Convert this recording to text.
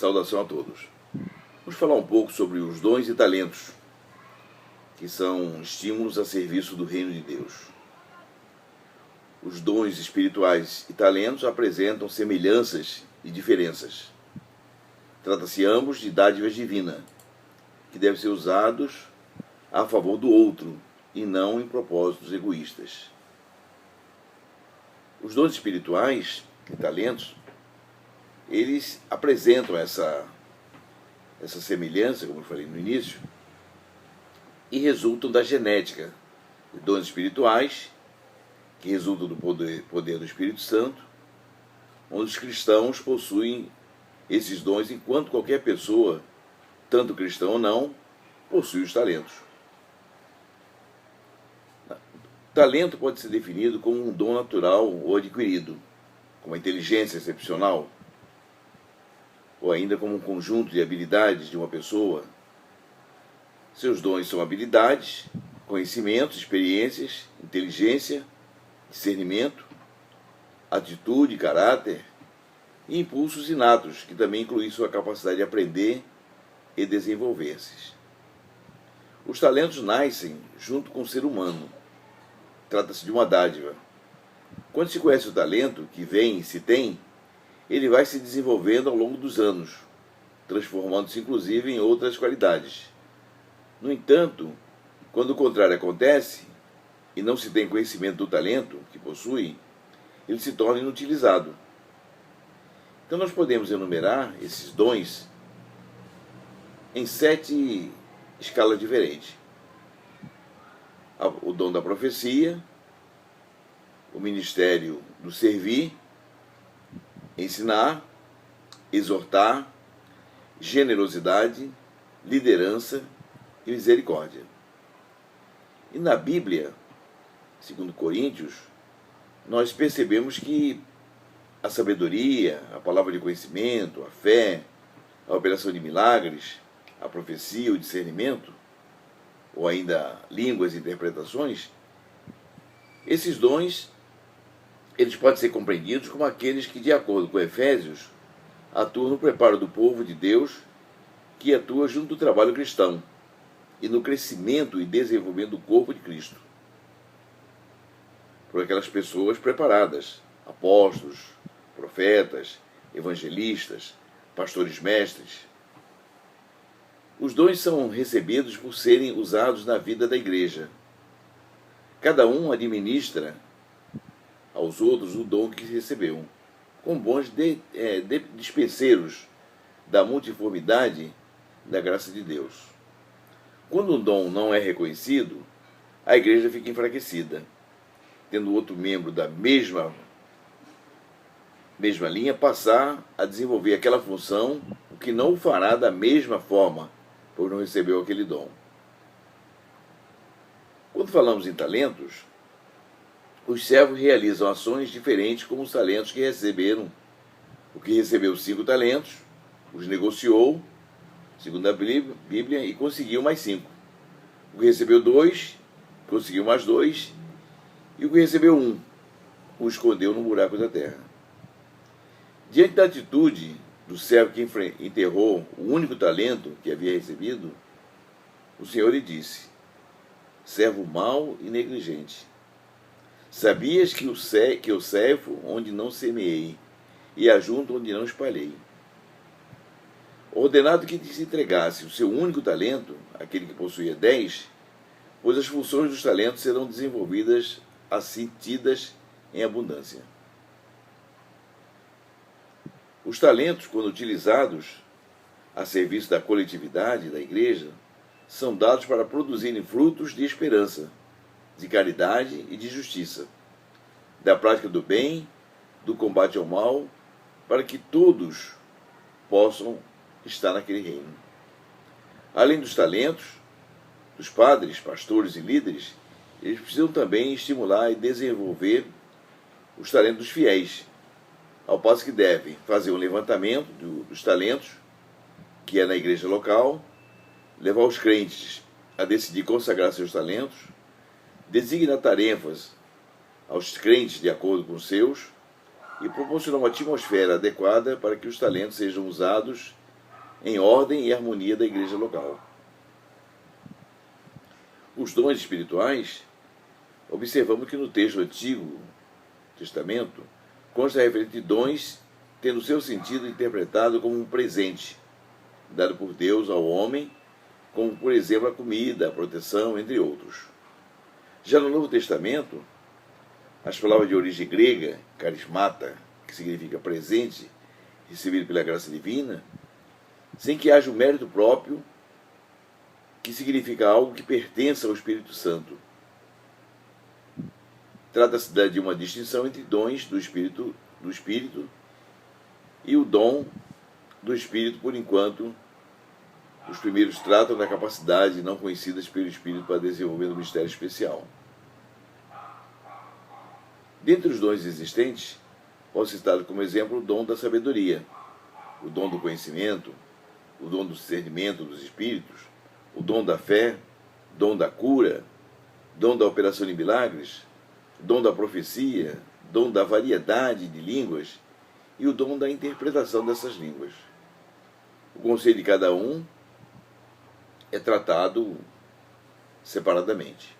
Saudação a todos. Vamos falar um pouco sobre os dons e talentos, que são estímulos a serviço do reino de Deus. Os dons espirituais e talentos apresentam semelhanças e diferenças. Trata-se ambos de dádivas divinas, que devem ser usados a favor do outro e não em propósitos egoístas. Os dons espirituais e talentos, eles apresentam essa semelhança, como eu falei no início, e resultam da genética de dons espirituais, que resultam do poder do Espírito Santo, onde os cristãos possuem esses dons, enquanto qualquer pessoa, tanto cristão ou não, possui os talentos. Talento pode ser definido como um dom natural ou adquirido, como a inteligência excepcional, ou ainda como um conjunto de habilidades de uma pessoa. Seus dons são habilidades, conhecimentos, experiências, inteligência, discernimento, atitude, caráter e impulsos inatos, que também incluem sua capacidade de aprender e desenvolver-se. Os talentos nascem junto com o ser humano. Trata-se de uma dádiva. Quando se conhece o talento que vem e se tem, ele vai se desenvolvendo ao longo dos anos, transformando-se inclusive em outras qualidades. No entanto, quando o contrário acontece, e não se tem conhecimento do talento que possui, ele se torna inutilizado. Então nós podemos enumerar esses dons em 7 escalas diferentes. O dom da profecia, o ministério do servir, ensinar, exortar, generosidade, liderança e misericórdia. E na Bíblia, segundo Coríntios, nós percebemos que a sabedoria, a palavra de conhecimento, a fé, a operação de milagres, a profecia, o discernimento, ou ainda línguas e interpretações, esses dons, eles podem ser compreendidos como aqueles que, de acordo com Efésios, atuam no preparo do povo de Deus, que atua junto do trabalho cristão e no crescimento e desenvolvimento do corpo de Cristo, por aquelas pessoas preparadas, apóstolos, profetas, evangelistas, pastores mestres. Os dons são recebidos por serem usados na vida da igreja. Cada um administra aos outros o dom que recebeu, com bons dispenseiros da multiformidade da graça de Deus. Quando um dom não é reconhecido, a igreja fica enfraquecida, tendo outro membro da mesma linha passar a desenvolver aquela função, o que não o fará da mesma forma, por não recebeu aquele dom. Quando falamos em talentos, os servos realizam ações diferentes como os talentos que receberam. O que recebeu 5 talentos, os negociou, segundo a Bíblia, e conseguiu mais 5. O que recebeu 2, conseguiu mais 2, e o que recebeu 1, o escondeu no buraco da terra. Diante da atitude do servo que enterrou o único talento que havia recebido, o Senhor lhe disse: servo mau e negligente, sabias que eu ceifo onde não semeei, e ajunto onde não espalhei. Ordenado que te entregasse o seu único talento, aquele que possuía 10, pois as funções dos talentos serão desenvolvidas assim tidas em abundância. Os talentos, quando utilizados a serviço da coletividade da igreja, são dados para produzirem frutos de esperança, de caridade e de justiça, da prática do bem, do combate ao mal, para que todos possam estar naquele reino. Além dos talentos, dos padres, pastores e líderes, eles precisam também estimular e desenvolver os talentos dos fiéis, ao passo que devem fazer um levantamento dos talentos, que é na igreja local, levar os crentes a decidir consagrar seus talentos, designar tarefas aos crentes de acordo com os seus e proporcionar uma atmosfera adequada para que os talentos sejam usados em ordem e harmonia da igreja local. Os dons espirituais, observamos que no texto do Antigo Testamento consta a referente de dons tendo seu sentido interpretado como um presente dado por Deus ao homem, como por exemplo a comida, a proteção, entre outros. Já no Novo Testamento, as palavras de origem grega, carismata, que significa presente, recebido pela graça divina, sem que haja o mérito próprio, que significa algo que pertence ao Espírito Santo. Trata-se de uma distinção entre dons do Espírito e o dom do Espírito, por enquanto os primeiros tratam da capacidade não conhecidas pelo Espírito para desenvolver um mistério especial. Dentre os dons existentes, posso citar como exemplo o dom da sabedoria, o dom do conhecimento, o dom do discernimento dos espíritos, o dom da fé, dom da cura, dom da operação de milagres, dom da profecia, dom da variedade de línguas e o dom da interpretação dessas línguas. O conselho de cada um é tratado separadamente.